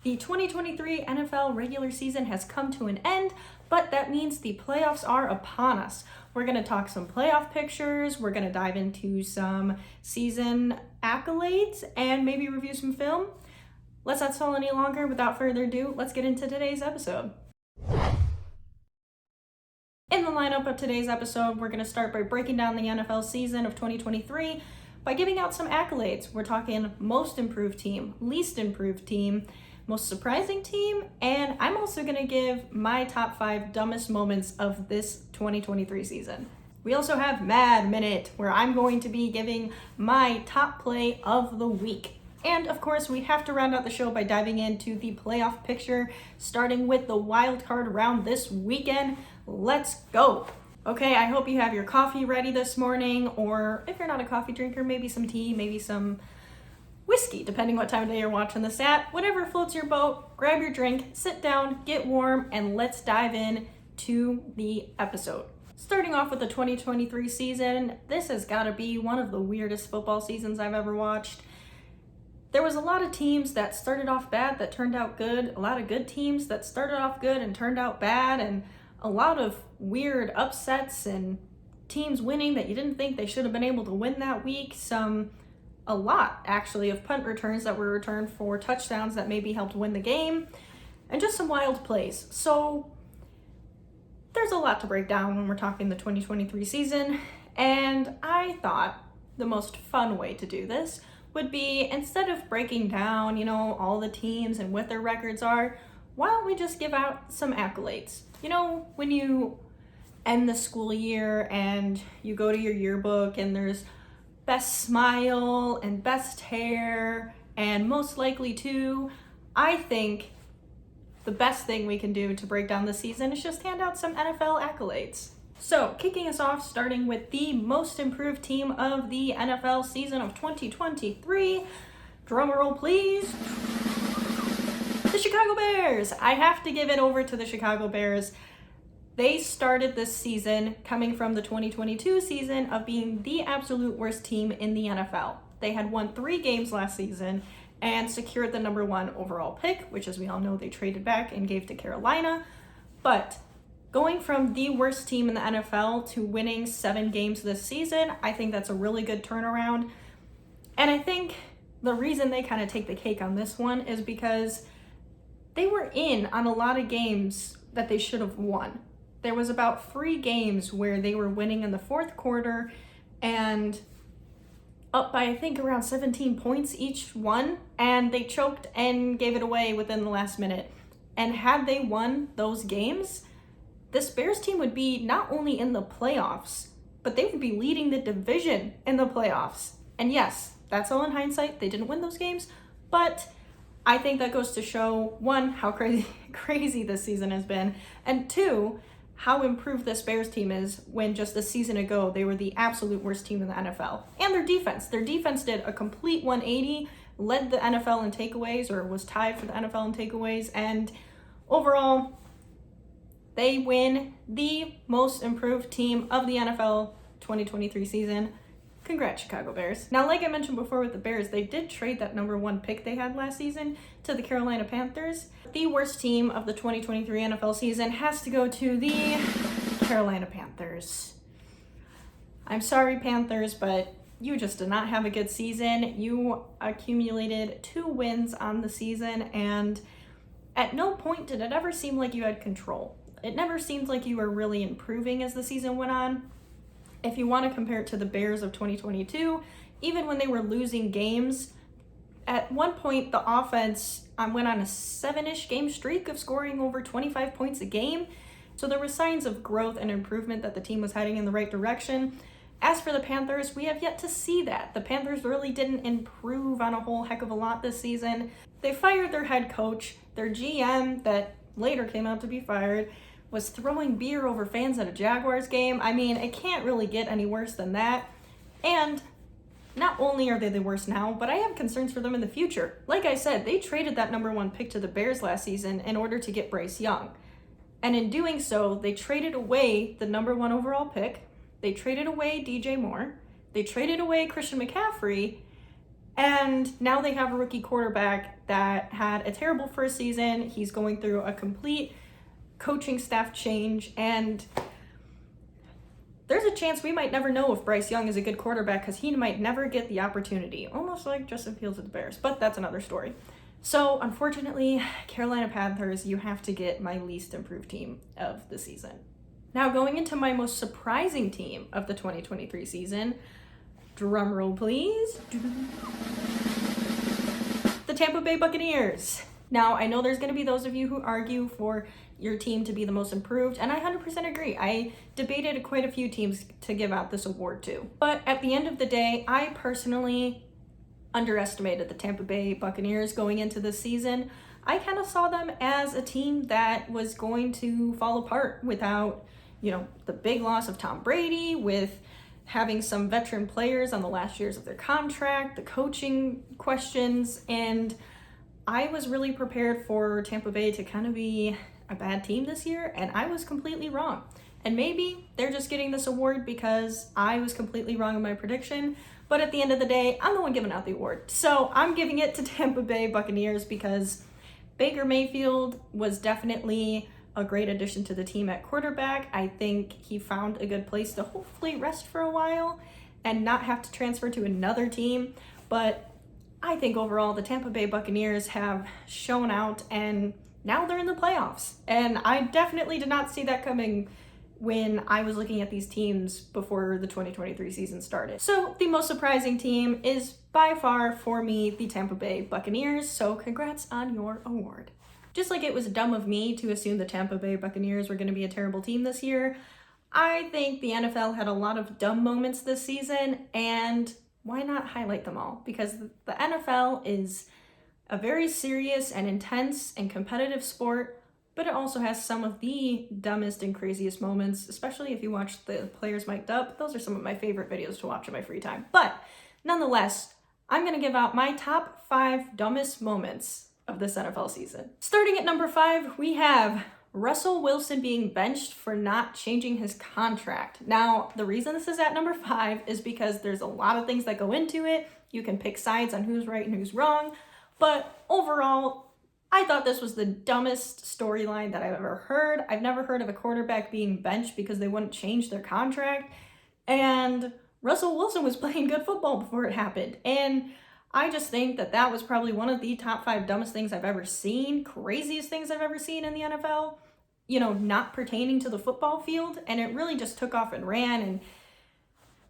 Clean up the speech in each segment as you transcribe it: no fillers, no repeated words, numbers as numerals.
The 2023 NFL regular season has come to an end, but that means the playoffs are upon us. We're going to talk some playoff pictures, we're going to dive into some season accolades, and maybe review some film. Let's not stall any longer. Without further ado, let's get into today's episode. In the lineup of today's episode, we're going to start by breaking down the NFL season of 2023 by giving out some accolades. We're talking most improved team, least improved team, most surprising team, and I'm also going to give my top 5 dumbest moments of this 2023 season. We also have Mad Minute, where I'm going to be giving my top play of the week. And of course, we have to round out the show by diving into the playoff picture, starting with the wild card round this weekend. Let's go. Okay, I hope you have your coffee ready this morning, or if you're not a coffee drinker, maybe some tea, maybe some whiskey, depending what time of day you're watching this at. Whatever floats your boat, grab your drink, sit down, get warm, and let's dive in to the episode. Starting off with the 2023 season, this has got to be one of the weirdest football seasons I've ever watched. There was a lot of teams that started off bad that turned out good, a lot of good teams that started off good and turned out bad, and a lot of weird upsets and teams winning that you didn't think they should have been able to win that week. A lot actually of punt returns that were returned for touchdowns that maybe helped win the game, and just some wild plays. So there's a lot to break down when we're talking the 2023 season, and I thought the most fun way to do this would be, instead of breaking down, all the teams and what their records are, why don't we just give out some accolades? When you end the school year and you go to your yearbook and there's best smile and best hair and most likely to, I think the best thing we can do to break down the season is just hand out some NFL accolades. So, kicking us off, starting with the most improved team of the NFL season of 2023, drumroll please, the Chicago Bears. I have to give it over to the Chicago Bears. They started this season coming from the 2022 season of being the absolute worst team in the NFL. They had won 3 games last season and secured the number 1 overall pick, which, as we all know, they traded back and gave to Carolina. But going from the worst team in the NFL to winning 7 games this season, I think that's a really good turnaround. And I think the reason they kind of take the cake on this one is because they were in on a lot of games that they should have won. There was about 3 games where they were winning in the fourth quarter and up by, I think, around 17 points each one, and they choked and gave it away within the last minute. And had they won those games, this Bears team would be not only in the playoffs, but they would be leading the division in the playoffs. And yes, that's all in hindsight. They didn't win those games, but I think that goes to show, 1, how crazy this season has been, and 2, how improved this Bears team is when just a season ago they were the absolute worst team in the NFL. And their defense. Their defense did a complete 180, led the NFL in takeaways, or was tied for the NFL in takeaways, and overall, they win the most improved team of the NFL 2023 season. Congrats, Chicago Bears. Now, like I mentioned before with the Bears, they did trade that number 1 pick they had last season to the Carolina Panthers. The worst team of the 2023 NFL season has to go to the Carolina Panthers. I'm sorry, Panthers, but you just did not have a good season. You accumulated 2 wins on the season, and at no point did it ever seem like you had control. It never seemed like you were really improving as the season went on. If you want to compare it to the Bears of 2022, even when they were losing games, at one point the offense went on a 7-ish game streak of scoring over 25 points a game. So there were signs of growth and improvement that the team was heading in the right direction. As for the Panthers, we have yet to see that. The Panthers really didn't improve on a whole heck of a lot this season. They fired their head coach. Their GM, that later came out to be fired, was throwing beer over fans at a Jaguars game. I mean, it can't really get any worse than that. And not only are they the worst now, but I have concerns for them in the future. Like I said, they traded that number 1 pick to the Bears last season in order to get Bryce Young. And in doing so, they traded away the number 1 overall pick. They traded away DJ Moore. They traded away Christian McCaffrey. And now they have a rookie quarterback that had a terrible first season. He's going through a complete coaching staff change, and there's a chance we might never know if Bryce Young is a good quarterback because he might never get the opportunity, almost like Justin Fields with the Bears, but that's another story. So unfortunately, Carolina Panthers, you have to get my least improved team of the season. Now going into my most surprising team of the 2023 season, drum roll please, the Tampa Bay Buccaneers. Now I know there's going to be those of you who argue for your team to be the most improved, and I 100% agree. I debated quite a few teams to give out this award to. But at the end of the day, I personally underestimated the Tampa Bay Buccaneers going into this season. I kind of saw them as a team that was going to fall apart without, the big loss of Tom Brady, with having some veteran players on the last years of their contract, the coaching questions, and I was really prepared for Tampa Bay to kind of be a bad team this year, and I was completely wrong. And maybe they're just getting this award because I was completely wrong in my prediction, but at the end of the day, I'm the one giving out the award. So I'm giving it to Tampa Bay Buccaneers because Baker Mayfield was definitely a great addition to the team at quarterback. I think he found a good place to hopefully rest for a while and not have to transfer to another team. But I think overall the Tampa Bay Buccaneers have shown out, and now they're in the playoffs. And I definitely did not see that coming when I was looking at these teams before the 2023 season started. So the most surprising team is by far for me the Tampa Bay Buccaneers. So congrats on your award. Just like it was dumb of me to assume the Tampa Bay Buccaneers were going to be a terrible team this year, I think the NFL had a lot of dumb moments this season, and why not highlight them all? Because the NFL is a very serious and intense and competitive sport, but it also has some of the dumbest and craziest moments, especially if you watch the players mic'd up. Those are some of my favorite videos to watch in my free time. But nonetheless, I'm going to give out my top 5 dumbest moments of this NFL season. Starting at number 5, we have Russell Wilson being benched for not changing his contract. Now, the reason this is at number 5 is because there's a lot of things that go into it. You can pick sides on who's right and who's wrong. But overall, I thought this was the dumbest storyline that I've ever heard. I've never heard of a quarterback being benched because they wouldn't change their contract. And Russell Wilson was playing good football before it happened. And I just think that that was probably one of the top 5 dumbest things I've ever seen, craziest things I've ever seen in the NFL, not pertaining to the football field. And it really just took off and ran. And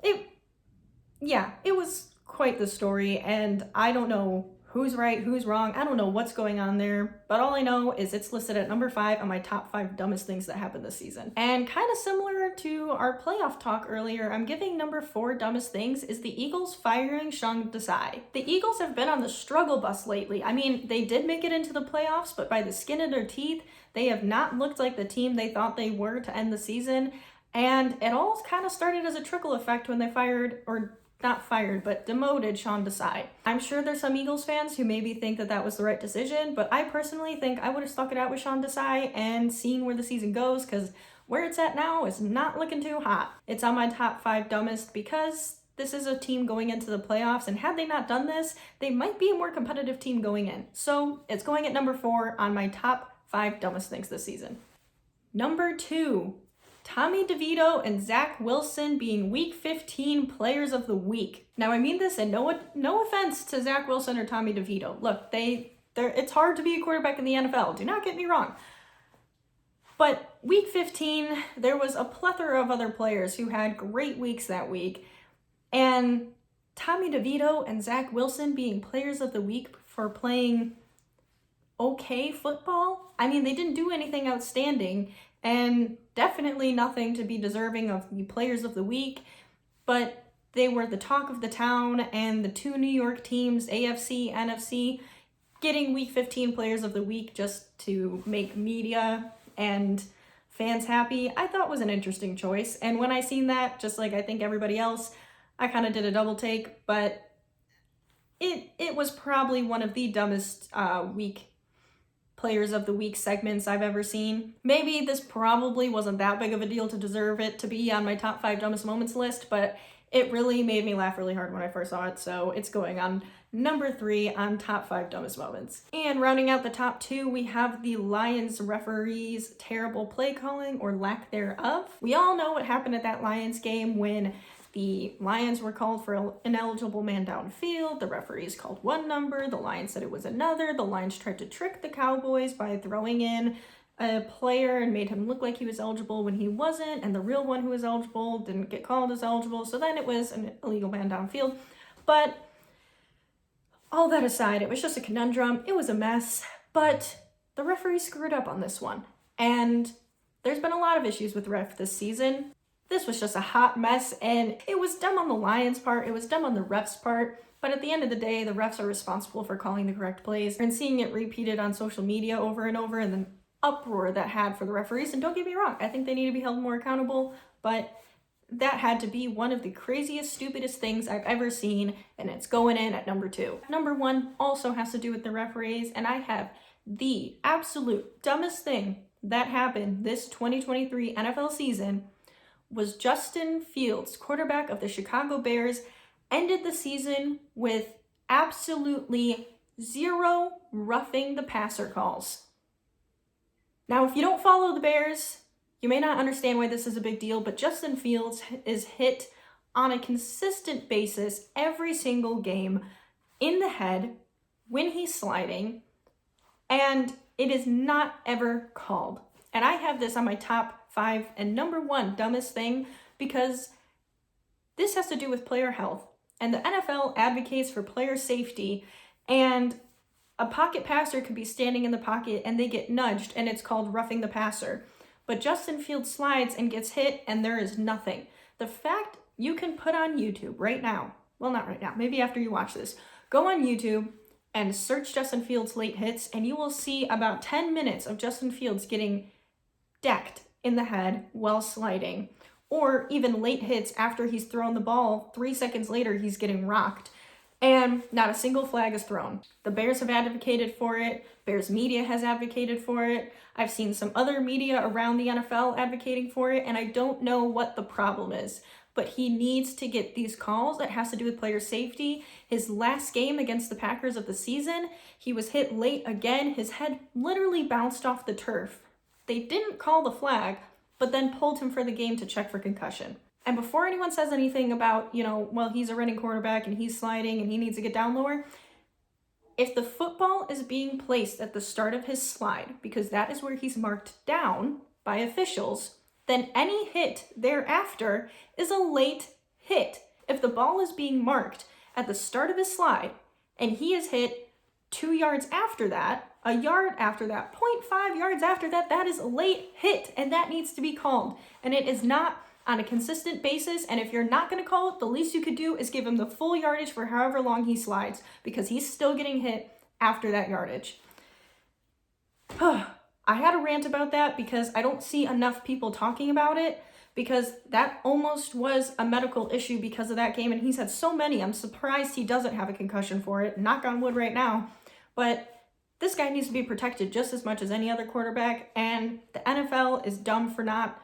it was quite the story. And I don't know who's right, who's wrong. I don't know what's going on there, but all I know is it's listed at number 5 on my top 5 dumbest things that happened this season. And kind of similar to our playoff talk earlier, I'm giving number 4 dumbest things is the Eagles firing Sean Desai. The Eagles have been on the struggle bus lately. I mean, they did make it into the playoffs, but by the skin of their teeth, they have not looked like the team they thought they were to end the season. And it all kind of started as a trickle effect when they demoted Sean Desai. I'm sure there's some Eagles fans who maybe think that that was the right decision, but I personally think I would have stuck it out with Sean Desai and seen where the season goes, because where it's at now is not looking too hot. It's on my top 5 dumbest because this is a team going into the playoffs, and had they not done this, they might be a more competitive team going in. So it's going at number 4 on my top 5 dumbest things this season. Number 2, Tommy DeVito and Zach Wilson being Week 15 Players of the Week. Now, I mean this, and no offense to Zach Wilson or Tommy DeVito. Look, it's hard to be a quarterback in the NFL. Do not get me wrong. But Week 15, there was a plethora of other players who had great weeks that week. And Tommy DeVito and Zach Wilson being Players of the Week for playing okay football. I mean, they didn't do anything outstanding, and definitely nothing to be deserving of the Players of the Week, but they were the talk of the town, and the 2 New York teams, AFC, NFC, getting Week 15 Players of the Week just to make media and fans happy, I thought was an interesting choice. And when I seen that, just like I think everybody else, I kind of did a double take, but it was probably one of the dumbest week Players of the Week segments I've ever seen. Maybe this probably wasn't that big of a deal to deserve it to be on my top 5 dumbest moments list, but it really made me laugh really hard when I first saw it, so it's going on number 3 on top 5 dumbest moments. And rounding out the top 2, we have the Lions referees' terrible play calling or lack thereof. We all know what happened at that Lions game when the Lions were called for an ineligible man downfield. The referees called one number. The Lions said it was another. The Lions tried to trick the Cowboys by throwing in a player and made him look like he was eligible when he wasn't. And the real one who was eligible didn't get called as eligible. So then it was an illegal man downfield. But all that aside, it was just a conundrum. It was a mess. But the referee screwed up on this one. And there's been a lot of issues with ref this season. This was just a hot mess, and it was dumb on the Lions' part, it was dumb on the refs' part, but at the end of the day, the refs are responsible for calling the correct plays, and seeing it repeated on social media over and over, and the uproar that had for the referees, and don't get me wrong, I think they need to be held more accountable, but that had to be one of the craziest, stupidest things I've ever seen, and it's going in at number 2. Number 1 also has to do with the referees, and I have the absolute dumbest thing that happened this 2023 NFL season was Justin Fields, quarterback of the Chicago Bears, ended the season with absolutely 0 roughing the passer calls. Now, if you don't follow the Bears, you may not understand why this is a big deal, but Justin Fields is hit on a consistent basis every single game in the head when he's sliding, and it is not ever called. And I have this on my top 5 and number 1 dumbest thing because this has to do with player health. And the NFL advocates for player safety, and a pocket passer could be standing in the pocket and they get nudged and it's called roughing the passer. But Justin Fields slides and gets hit and there is nothing. The fact you can put on YouTube right now, well, not right now, maybe after you watch this, go on YouTube and search Justin Fields late hits and you will see about 10 minutes of Justin Fields getting decked in the head while sliding, or even late hits after he's thrown the ball. 3 seconds later, he's getting rocked, and not a single flag is thrown. The Bears have advocated for it. Bears media has advocated for it. I've seen some other media around the NFL advocating for it, and I don't know what the problem is, but he needs to get these calls. That has to do with player safety. His last game against the Packers of the season, he was hit late again. His head literally bounced off the turf. They didn't call the flag, but then pulled him for the game to check for concussion. And before anyone says anything about, well, he's a running quarterback and he's sliding and he needs to get down lower, if the football is being placed at the start of his slide, because that is where he's marked down by officials, then any hit thereafter is a late hit. If the ball is being marked at the start of his slide and he is hit 2 yards after that, a yard after that, 0.5 yards after that, that is a late hit, and that needs to be called. And it is not on a consistent basis, and if you're not going to call it, the least you could do is give him the full yardage for however long he slides, because he's still getting hit after that yardage. I had a rant about that because I don't see enough people talking about it, because that almost was a medical issue because of that game, and he's had so many. I'm surprised he doesn't have a concussion for it. Knock on wood right now. But this guy needs to be protected just as much as any other quarterback, and the NFL is dumb for not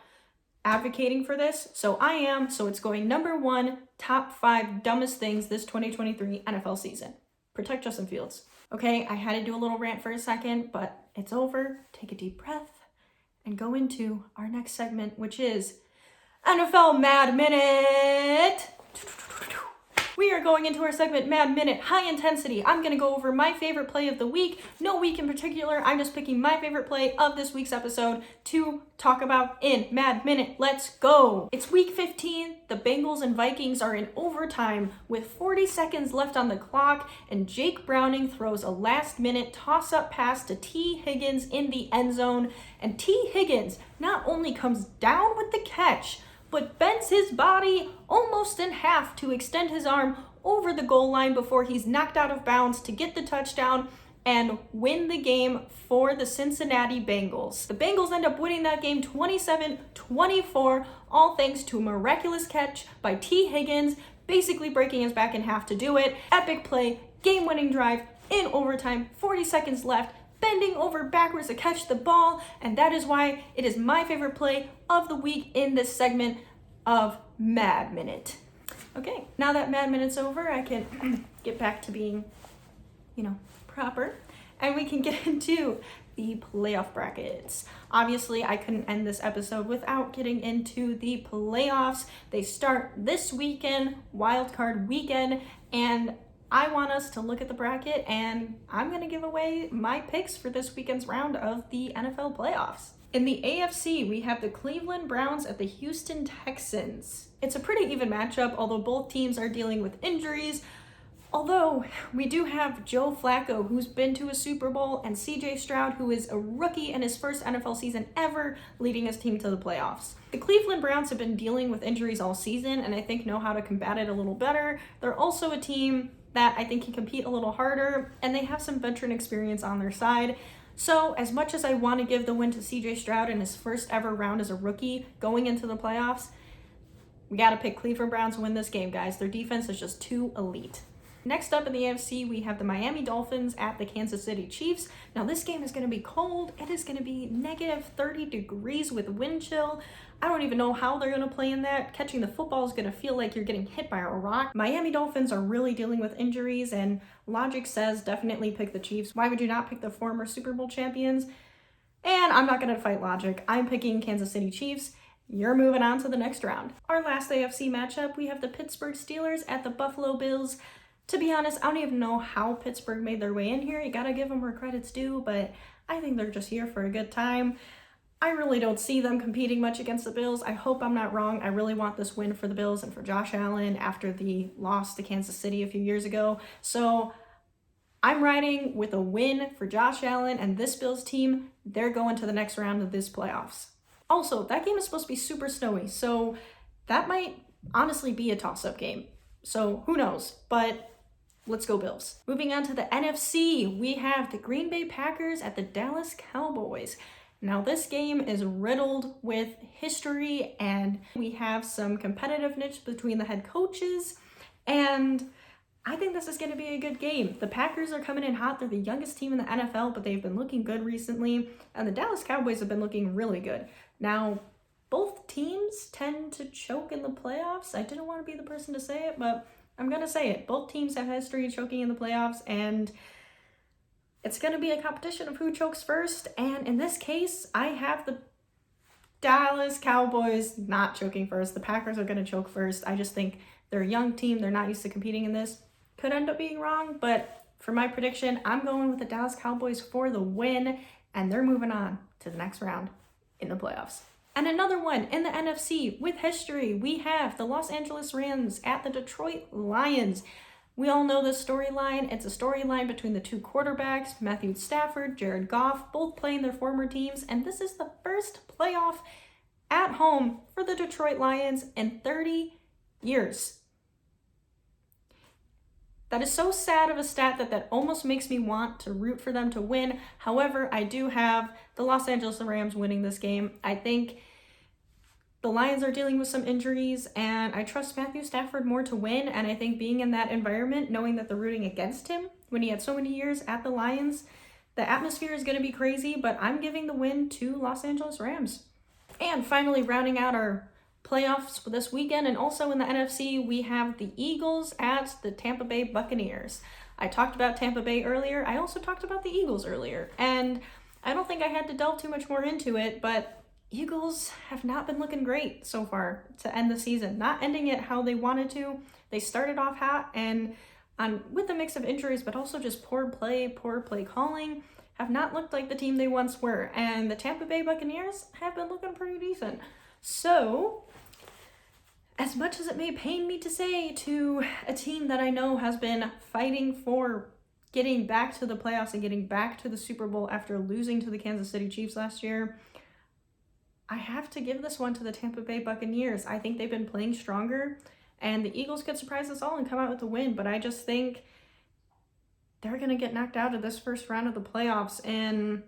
advocating for this. So I am, so it's going number 1, top 5 dumbest things this 2023 NFL season. Protect Justin Fields. Okay, I had to do a little rant for a second, but it's over. Take a deep breath and go into our next segment, which is NFL Mad Minute. We are going into our segment, Mad Minute, high intensity. I'm going to go over my favorite play of the week. No week in particular. I'm just picking my favorite play of this week's episode to talk about in Mad Minute. Let's go. It's week 15. The Bengals and Vikings are in overtime with 40 seconds left on the clock, and Jake Browning throws a last-minute toss-up pass to T. Higgins in the end zone, and T. Higgins not only comes down with the catch, but bends his body almost in half to extend his arm over the goal line before he's knocked out of bounds to get the touchdown and win the game for the Cincinnati Bengals. The Bengals end up winning that game 27-24, all thanks to a miraculous catch by T. Higgins, basically breaking his back in half to do it. Epic play, game-winning drive in overtime, 40 seconds left, bending over backwards to catch the ball, and that is why it is my favorite play of the week in this segment of Mad Minute. Okay, now that Mad Minute's over, I can get back to being proper. And we can get into the playoff brackets. Obviously, I couldn't end this episode without getting into the playoffs. They start this weekend, wild card weekend, and I want us to look at the bracket, and I'm going to give away my picks for this weekend's round of the NFL playoffs. In the AFC, we have the Cleveland Browns at the Houston Texans. It's a pretty even matchup, although both teams are dealing with injuries. Although we do have Joe Flacco, who's been to a Super Bowl, and CJ Stroud, who is a rookie in his first NFL season ever, leading his team to the playoffs. The Cleveland Browns have been dealing with injuries all season, and I think know how to combat it a little better. They're also a team that I think can compete a little harder, and they have some veteran experience on their side. So as much as I want to give the win to CJ Stroud in his first ever round as a rookie going into the playoffs, we got to pick Cleveland Browns to win this game, guys. Their defense is just too elite. Next up in the AFC, we have the Miami Dolphins at the Kansas City Chiefs. Now this game is going to be cold. It is going to be negative 30 degrees with wind chill. I don't even know how they're going to play in that. Catching the football is going to feel like you're getting hit by a rock. Miami Dolphins are really dealing with injuries, and logic says definitely pick the Chiefs. Why would you not pick the former Super Bowl champions? And I'm not going to fight logic. I'm picking Kansas City Chiefs. You're moving on to the next round. Our last AFC matchup, we have the Pittsburgh Steelers at the Buffalo Bills. To be honest, I don't even know how Pittsburgh made their way in here. You gotta give them where credit's due, but I think they're just here for a good time. I really don't see them competing much against the Bills. I hope I'm not wrong. I really want this win for the Bills and for Josh Allen after the loss to Kansas City a few years ago. So I'm riding with a win for Josh Allen and this Bills team. They're going to the next round of this playoffs. Also, that game is supposed to be super snowy, so that might honestly be a toss-up game. So who knows, but let's go Bills. Moving on to the NFC, we have the Green Bay Packers at the Dallas Cowboys. Now this game is riddled with history, and we have some competitiveness between the head coaches, and I think this is going to be a good game. The Packers are coming in hot. They're the youngest team in the NFL, but they've been looking good recently, and the Dallas Cowboys have been looking really good. Now, both teams tend to choke in the playoffs. I didn't want to be the person to say it, but I'm going to say it. Both teams have history of choking in the playoffs, and it's going to be a competition of who chokes first. And in this case, I have the Dallas Cowboys not choking first. The Packers are going to choke first. I just think they're a young team. They're not used to competing in this. Could end up being wrong, but for my prediction, I'm going with the Dallas Cowboys for the win, and they're moving on to the next round in the playoffs. And another one in the NFC with history, we have the Los Angeles Rams at the Detroit Lions. We all know this storyline. It's a storyline between the two quarterbacks, Matthew Stafford, Jared Goff, both playing their former teams, and this is the first playoff at home for the Detroit Lions in 30 years. That is so sad of a stat that almost makes me want to root for them to win. However, I do have the Los Angeles Rams winning this game. I think the Lions are dealing with some injuries, and I trust Matthew Stafford more to win, and I think being in that environment, knowing that they're rooting against him when he had so many years at the Lions, the atmosphere is going to be crazy, but I'm giving the win to Los Angeles Rams. And finally, rounding out our playoffs for this weekend, and also in the NFC, we have the Eagles at the Tampa Bay Buccaneers. I talked about Tampa Bay earlier. I also talked about the Eagles earlier, and I don't think I had to delve too much more into it, but Eagles have not been looking great so far to end the season. Not ending it how they wanted to. They started off hot, and with a mix of injuries, but also just poor play calling, have not looked like the team they once were, and the Tampa Bay Buccaneers have been looking pretty decent. So, as much as it may pain me to say to a team that I know has been fighting for getting back to the playoffs and getting back to the Super Bowl after losing to the Kansas City Chiefs last year, I have to give this one to the Tampa Bay Buccaneers. I think they've been playing stronger, and the Eagles could surprise us all and come out with a win, but I just think they're going to get knocked out of this first round of the playoffs, and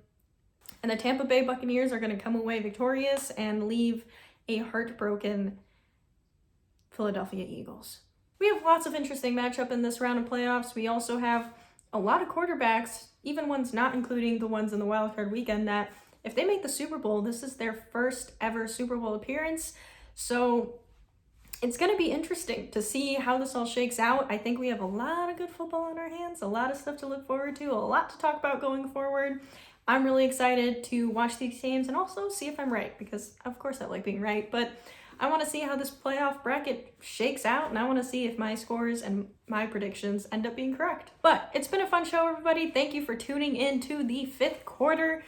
the Tampa Bay Buccaneers are going to come away victorious and leave a heartbroken Philadelphia Eagles. We have lots of interesting matchup in this round of playoffs. We also have a lot of quarterbacks, even ones not including the ones in the wildcard weekend, that if they make the Super Bowl, this is their first ever Super Bowl appearance. So it's going to be interesting to see how this all shakes out. I think we have a lot of good football on our hands, a lot of stuff to look forward to, a lot to talk about going forward. I'm really excited to watch these games and also see if I'm right, because of course I like being right, but I want to see how this playoff bracket shakes out, and I want to see if my scores and my predictions end up being correct. But it's been a fun show, everybody. Thank you for tuning in to the 5th quarter.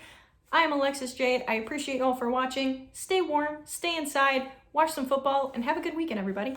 I am Alexis Jade. I appreciate you all for watching. Stay warm, stay inside, watch some football, and have a good weekend, everybody.